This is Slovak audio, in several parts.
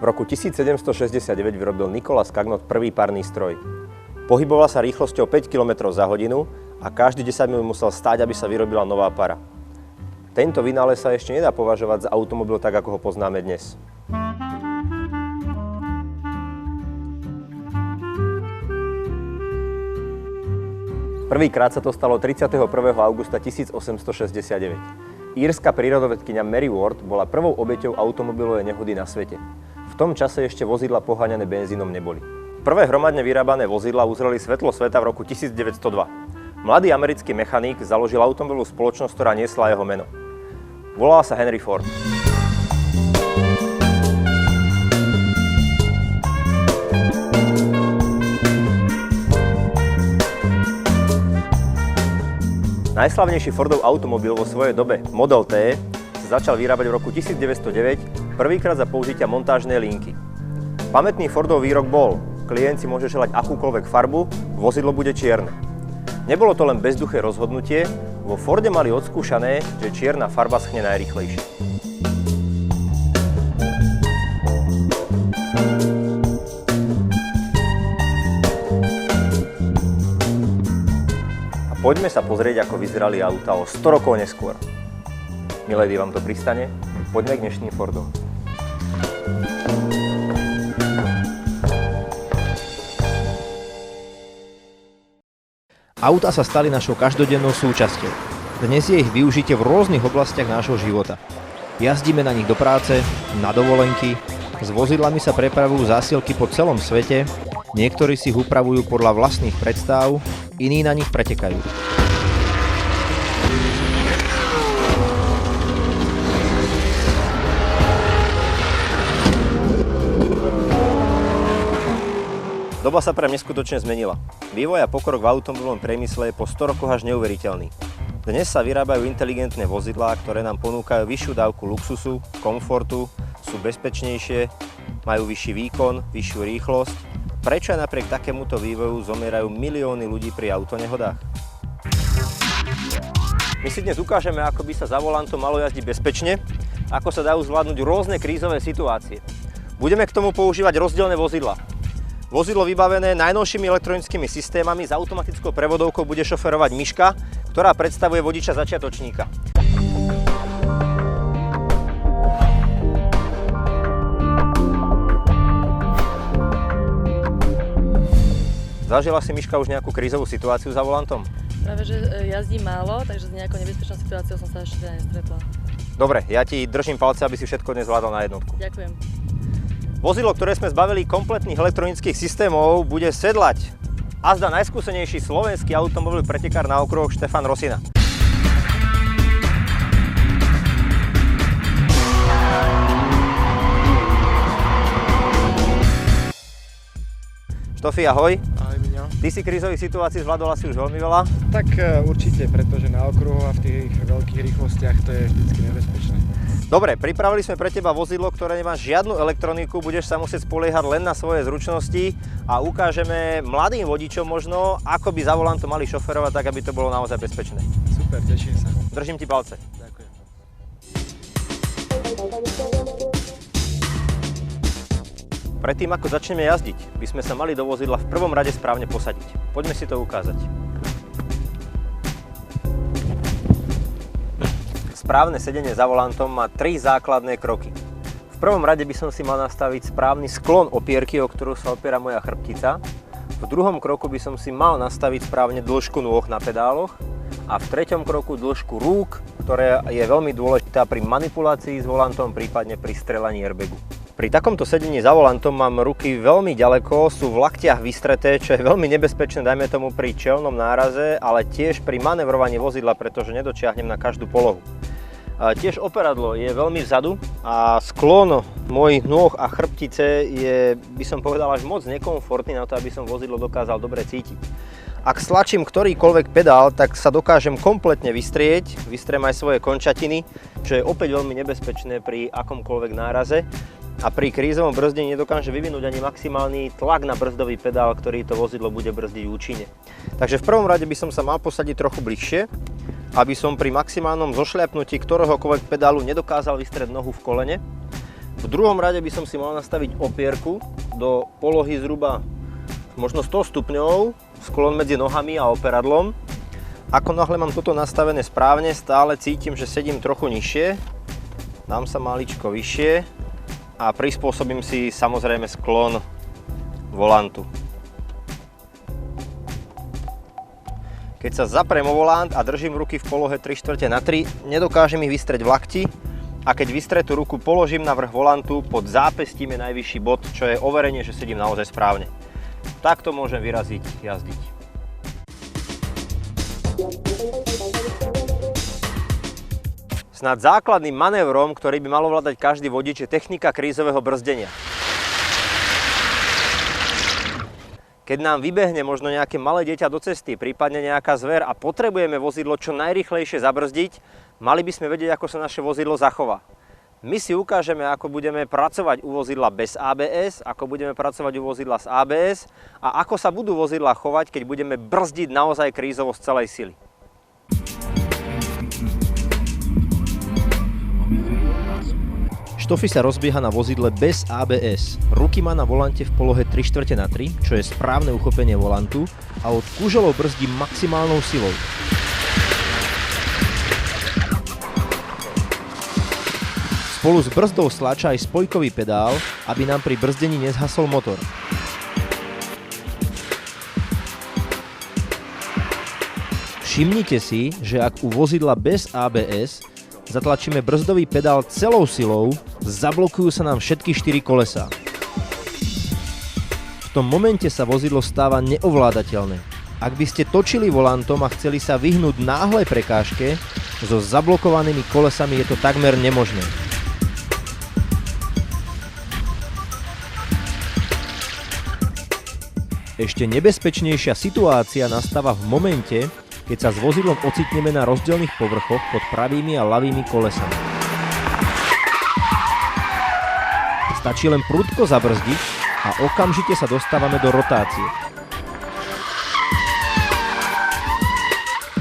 V roku 1769 vyrobil Nicolas Cagnot prvý parný stroj. Pohyboval sa rýchlosťou 5 km za hodinu a každý 10 minút musel stáť, aby sa vyrobila nová para. Tento vynález sa ešte nedá považovať za automobil tak, ako ho poznáme dnes. Prvýkrát sa to stalo 31. augusta 1869. Írska prírodovedkyňa Mary Ward bola prvou obeťou automobilovej nehody na svete. V tom čase ešte vozidla poháňané benzínom neboli. Prvé hromadne vyrábané vozidla uzreli svetlo sveta v roku 1902. Mladý americký mechanik založil automobilovú spoločnosť, ktorá niesla jeho meno. Volal sa Henry Ford. Najslavnejší Fordov automobil vo svojej dobe, Model T, sa začal vyrábať v roku 1909, prvýkrát za použitia montážnej linky. Pamätný Fordov výrok bol: klient si môže želať akúkoľvek farbu, vozidlo bude čierne. Nebolo to len bezduché rozhodnutie, vo Forde mali odskúšané, že čierna farba schne najrýchlejšie. Poďme sa pozrieť, ako vyzerali auta o 100 rokov neskôr. Milady, vám to pristane? Poďme k dnešným Fordom. Autá sa stali našou každodennou súčasťou. Dnes je ich využitie v rôznych oblastiach nášho života. Jazdíme na nich do práce, na dovolenky, s vozidlami sa prepravujú zásielky po celom svete, niektorí si ich upravujú podľa vlastných predstáv, iní na nich pretekajú. Doba sa pre neskutočne zmenila. Vývoj a pokrok v automobilovom priemysle je po 100 rokoch až neuveriteľný. Dnes sa vyrábajú inteligentné vozidlá, ktoré nám ponúkajú vyššiu dávku luxusu, komfortu, sú bezpečnejšie, majú vyšší výkon, vyššiu rýchlosť. Prečo aj napriek takémuto vývoju zomierajú milióny ľudí pri autonehodách? My si dnes ukážeme, ako by sa za volantom malo jazdiť bezpečne, ako sa dajú zvládnuť rôzne krízové situácie. Budeme k tomu používať rozdielne vozidlá. Vozidlo vybavené najnovšími elektronickými systémami s automatickou prevodovkou bude šoferovať myška, ktorá predstavuje vodiča začiatočníka. Zažila si, Miška, už nejakú krízovú situáciu za volantom? Práve, že jazdím málo, takže s nejakou nebezpečnou situáciou som sa ešte nestretla. Dobre, ja ti držím palce, aby si všetko dnes zvládol na jednotku. Ďakujem. Vozidlo, ktoré sme zbavili kompletných elektronických systémov, bude sedlať azda najskúsenejší slovenský automobilový pretekár na okruhoch Štefan Rosina. Štofi, ahoj. Ahoj, Miňo. Ty si krízových situácií zvládol asi už veľmi veľa. Tak určite, pretože na okruhu a v tých veľkých rýchlostiach to je vždycky nebezpečné. Dobre, pripravili sme pre teba vozidlo, ktoré nemá žiadnu elektroniku, budeš sa musieť spoliehať len na svoje zručnosti a ukážeme mladým vodičom možno, ako by za volantom mali šoferovať, tak aby to bolo naozaj bezpečné. Super, teším sa. Držím ti palce. Ďakujem. Predtým, ako začneme jazdiť, by sme sa mali do vozidla v prvom rade správne posadiť. Poďme si to ukázať. Správne sedenie za volantom má 3 základné kroky. V prvom rade by som si mal nastaviť správny sklon opierky, o ktorú sa opiera moja chrbtica. V druhom kroku by som si mal nastaviť správne dĺžku nôh na pedáloch. A v treťom kroku dĺžku rúk, ktorá je veľmi dôležitá pri manipulácii s volantom, prípadne pri strelaní airbagu. Pri takomto sedení za volantom mám ruky veľmi ďaleko, sú v laktiach vystreté, čo je veľmi nebezpečné, dajme tomu pri čelnom náraze, ale tiež pri manevrovaní vozidla, pretože nedočiahnem na každú polohu. Tiež operadlo je veľmi vzadu a sklon mojich nôh a chrbtice je, by som povedal, až moc nekomfortný na to, aby som vozidlo dokázal dobre cítiť. Ak stlačím ktorýkoľvek pedál, tak sa dokážem kompletne vystrieť, vystriem aj svoje končatiny, čo je opäť veľmi nebezpečné pri akomkoľvek náraze. A pri krízovom brzdení nedokáže vyvinúť ani maximálny tlak na brzdový pedál, ktorý to vozidlo bude brzdiť účinne. Takže v prvom rade by som sa mal posadiť trochu bližšie, aby som pri maximálnom zošľapnutí ktoréhokoľvek pedálu nedokázal vystrieť nohu v kolene. V druhom rade by som si mal nastaviť opierku do polohy zhruba možno 100 stupňov, sklon medzi nohami a operadlom. Ako náhle mám toto nastavené správne, stále cítim, že sedím trochu nižšie, dám sa maličko vyššie a prispôsobím si samozrejme sklon volantu. Keď sa zaprem o volant a držím ruky v polohe 3/4/3, nedokážem ich vystrieť v lakti a keď vystretú ruku položím na vrch volantu, pod zápestím je najvyšší bod, čo je overenie, že sedím naozaj správne. Takto môžem vyraziť jazdiť. Snad základným manévrom, ktorý by mal ovládať každý vodič, je technika krízového brzdenia. Keď nám vybehne možno nejaké malé dieťa do cesty, prípadne nejaká zver a potrebujeme vozidlo čo najrýchlejšie zabrzdiť, mali by sme vedieť, ako sa naše vozidlo zachová. My si ukážeme, ako budeme pracovať u vozidla bez ABS, ako budeme pracovať u vozidla s ABS a ako sa budú vozidlá chovať, keď budeme brzdiť naozaj krízovo z celej sily. Štofy sa rozbieha na vozidle bez ABS. Ruky má na volante v polohe 3/4/3, čo je správne uchopenie volantu a od kuželov brzdí maximálnou silou. Spolu s brzdou stlača aj spojkový pedál, aby nám pri brzdení nezhasol motor. Všimnite si, že ak u vozidla bez ABS zatlačíme brzdový pedál celou silou, zablokujú sa nám všetky 4 kolesá. V tom momente sa vozidlo stáva neovládateľné. Ak by ste točili volantom a chceli sa vyhnúť náhlej prekážke, so zablokovanými kolesami je to takmer nemožné. Ešte nebezpečnejšia situácia nastáva v momente, keď sa s vozidlom ocitneme na rozdielnych povrchoch pod pravými a ľavými kolesami. Stačí len prudko zabrzdiť a okamžite sa dostávame do rotácie.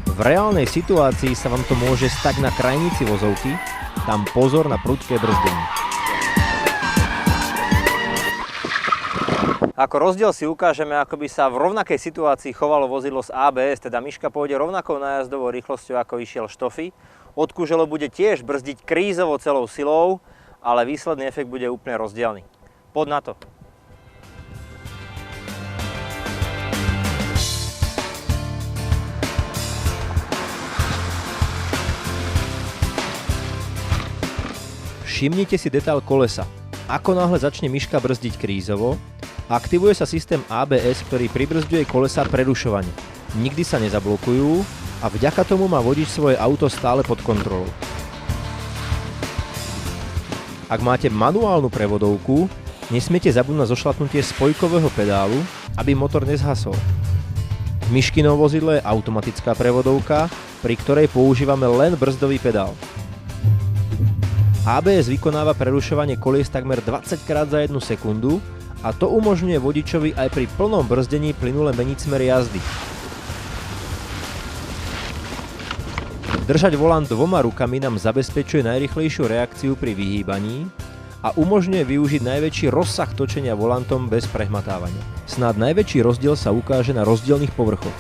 V reálnej situácii sa vám to môže stať na krajnici vozovky, tam pozor na prudké brzdenie. Ako rozdiel si ukážeme, ako by sa v rovnakej situácii chovalo vozidlo z ABS, teda Miška pôjde rovnakou nájazdovou rýchlosťou, ako išiel Štofy. Od kuželo bude tiež brzdiť krízovo celou silou, ale výsledný efekt bude úplne rozdielny. Poď na to. Všimnite si detail kolesa. Ako náhle začne Miška brzdiť krízovo, aktivuje sa systém ABS, ktorý pribrzduje kolesá prerušovane. Nikdy sa nezablokujú a vďaka tomu má vodič svoje auto stále pod kontrolou. Ak máte manuálnu prevodovku, nesmiete zabudnúť na zošlapnutie spojkového pedálu, aby motor nezhasol. V Miškinom vozidle je automatická prevodovka, pri ktorej používame len brzdový pedál. ABS vykonáva prerušovanie kolies takmer 20 krát za 1 sekundu a to umožňuje vodičovi aj pri plnom brzdení plynule meniť smer jazdy. Držať volant dvoma rukami nám zabezpečuje najrýchlejšiu reakciu pri vyhýbaní a umožňuje využiť najväčší rozsah točenia volantom bez prehmatávania. Snáď najväčší rozdiel sa ukáže na rozdielnych povrchoch.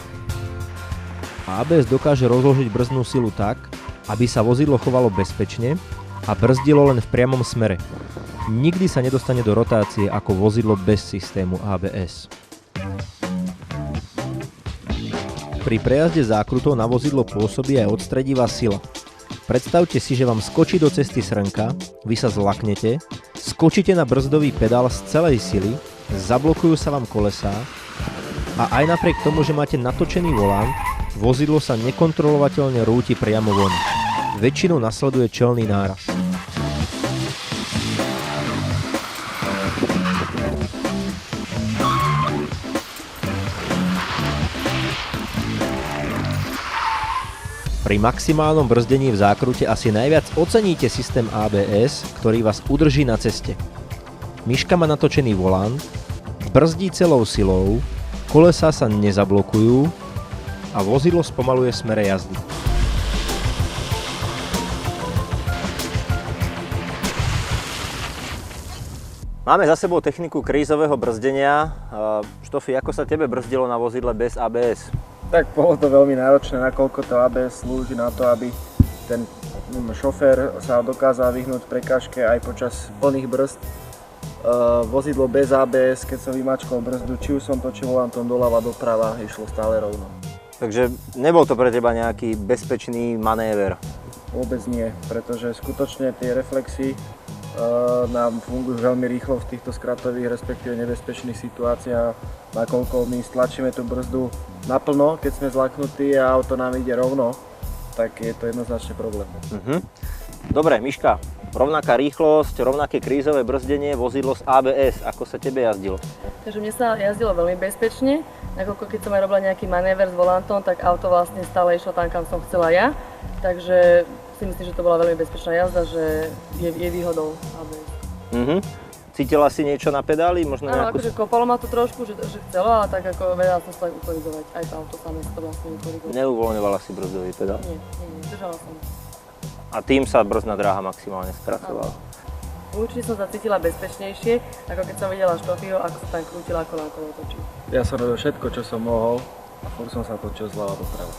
ABS dokáže rozložiť brzdnú silu tak, aby sa vozidlo chovalo bezpečne a brzdilo len v priamom smere. Nikdy sa nedostane do rotácie ako vozidlo bez systému ABS. Pri prejazde zákrutou na vozidlo pôsobí aj odstredivá sila. Predstavte si, že vám skočí do cesty srnka, vy sa zlaknete, skočíte na brzdový pedál z celej sily, zablokujú sa vám kolesá a aj napriek tomu, že máte natočený volant, vozidlo sa nekontrolovateľne rúti priamo von. Väčšinou nasleduje čelný náraz. Pri maximálnom brzdení v zákrute asi najviac oceníte systém ABS, ktorý vás udrží na ceste. Miška má natočený volant, brzdí celou silou, kolesá sa nezablokujú a vozidlo spomaluje v smere jazdy. Máme za sebou techniku krízového brzdenia. Štofi, ako sa tebe brzdilo na vozidle bez ABS? Tak bolo to veľmi náročné, nakoľko to ABS slúži na to, aby ten šofér sa dokázal vyhnúť prekážke aj počas plných brzd. Vozidlo bez ABS, keď som vymačkol brzdu, či už som točil volantom doľava doprava, išlo stále rovno. Takže nebol to pre teba nejaký bezpečný manéver? Vôbec nie, pretože skutočne tie reflexy nám fungujú veľmi rýchlo v týchto skratových, respektíve nebezpečných situáciách, nakoľko my stlačíme tú brzdu naplno, keď sme zlaknutí a auto nám ide rovno, tak je to jednoznačne problém. Dobre, Miška, rovnaká rýchlosť, rovnaké krízové brzdenie, vozidlo z ABS, ako sa tebe jazdilo? Takže mne sa jazdilo veľmi bezpečne, nakoľko keď som aj robila nejaký manéver s volantom, tak auto vlastne stále išlo tam, kam som chcela ja. Takže si myslím, že to bola veľmi bezpečná jazda, že je výhodou ABS. Cítila si niečo na pedáli? Možno Áno, nejakú... akože kopalo ma to trošku, že chcelo, ale tak ako vedela som sa tak ukorizovať. Aj to auto samé to vlastne ukorizovať. Neuvoľňovala si brzdový pedál? Nie, držala som. A tým sa brzdná dráha maximálne skracovala? Určite som sa cítila bezpečnejšie, ako keď som videla Štofiho, ako sa tam krútila, ako na kolo točí. Ja som robil všetko, čo som mohol a furt som sa točil zľava doprava.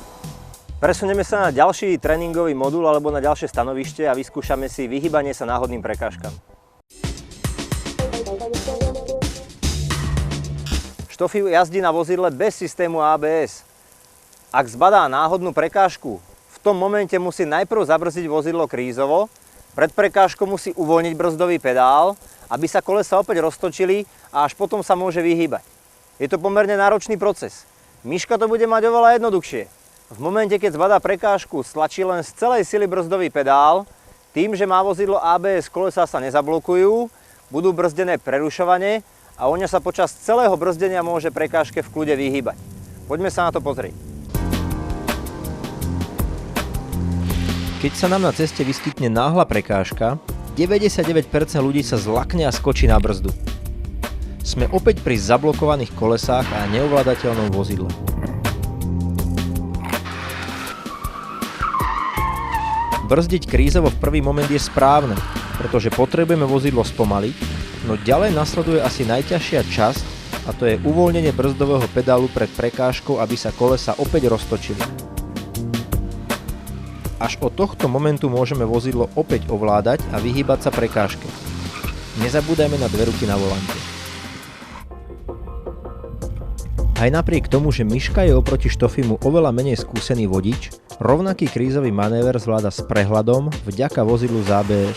Presunieme sa na ďalší tréningový modul alebo na ďalšie stanovište a vyskúšame si vyhýbanie sa náhodným prekážkam. Štofi jazdí na vozidle bez systému ABS. Ak zbadá náhodnú prekážku, v tom momente musí najprv zabrzdiť vozidlo krízovo, pred prekážkou musí uvoľniť brzdový pedál, aby sa kolesa opäť roztočili a až potom sa môže vyhýbať. Je to pomerne náročný proces. Miška to bude mať oveľa jednoduchšie. V momente, keď zbadá prekážku, stlačí len z celej sily brzdový pedál. Tým, že má vozidlo ABS, kolesá sa nezablokujú, budú brzdené prerušovane a on sa počas celého brzdenia môže prekážke v kľude vyhýbať. Poďme sa na to pozrieť. Keď sa nám na ceste vyskytne náhla prekážka, 99% ľudí sa zlakne a skočí na brzdu. Sme opäť pri zablokovaných kolesách a neovládateľnom vozidle. Brzdiť krízovo v prvý moment je správne, pretože potrebujeme vozidlo spomaliť, no ďalej nasleduje asi najťažšia časť a to je uvoľnenie brzdového pedálu pred prekážkou, aby sa kolesa opäť roztočili. Až od tohto momentu môžeme vozidlo opäť ovládať a vyhýbať sa prekážke. Nezabúdajme na dve ruky na volante. Aj napriek tomu, že Miška je oproti Štofimu oveľa menej skúsený vodič, rovnaký krízový manéver zvláda s prehľadom vďaka vozidlu z ABS.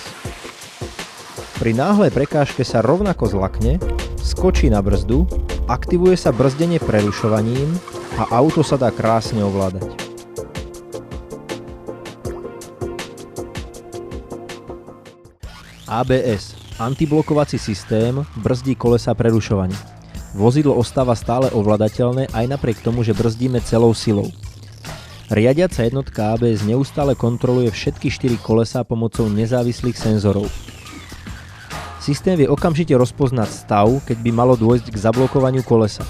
Pri náhlej prekážke sa rovnako zlakne, skočí na brzdu, aktivuje sa brzdenie prerušovaním a auto sa dá krásne ovládať. ABS, antiblokovací systém, brzdí kolesa prerušovanie. Vozidlo ostáva stále ovládateľné aj napriek tomu, že brzdíme celou silou. Riadiaca jednotka ABS neustále kontroluje všetky 4 kolesá pomocou nezávislých senzorov. Systém vie okamžite rozpoznať stav, keď by malo dôjsť k zablokovaniu kolesa.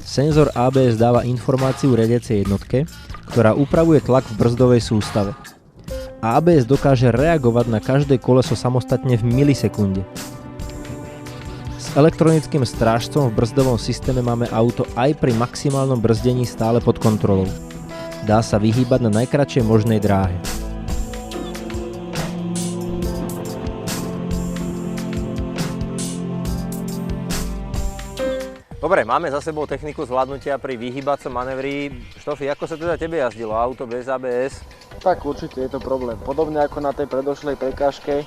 Senzor ABS dáva informáciu riadiacej jednotke, ktorá upravuje tlak v brzdovej sústave. ABS dokáže reagovať na každé koleso samostatne v milisekunde. S elektronickým strážcom v brzdovom systéme máme auto aj pri maximálnom brzdení stále pod kontrolou. Dá sa vyhýbať na najkratšej možnej dráhe. Dobre, máme za sebou techniku zvládnutia pri vyhýbacom manévri. Štofi, ako sa teda tebe jazdilo auto bez ABS? Tak určite je to problém. Podobne ako na tej predošlej prekážke,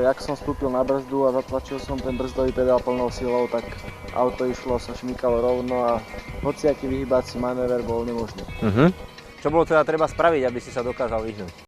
jak som vstúpil na brzdu a zatlačil som ten brzdový pedál plnou silou, tak auto išlo, sa šmykalo rovno a hociaký vyhýbací manéver bol nemožný. Čo bolo teda treba spraviť, aby si sa dokázal vyhnúť?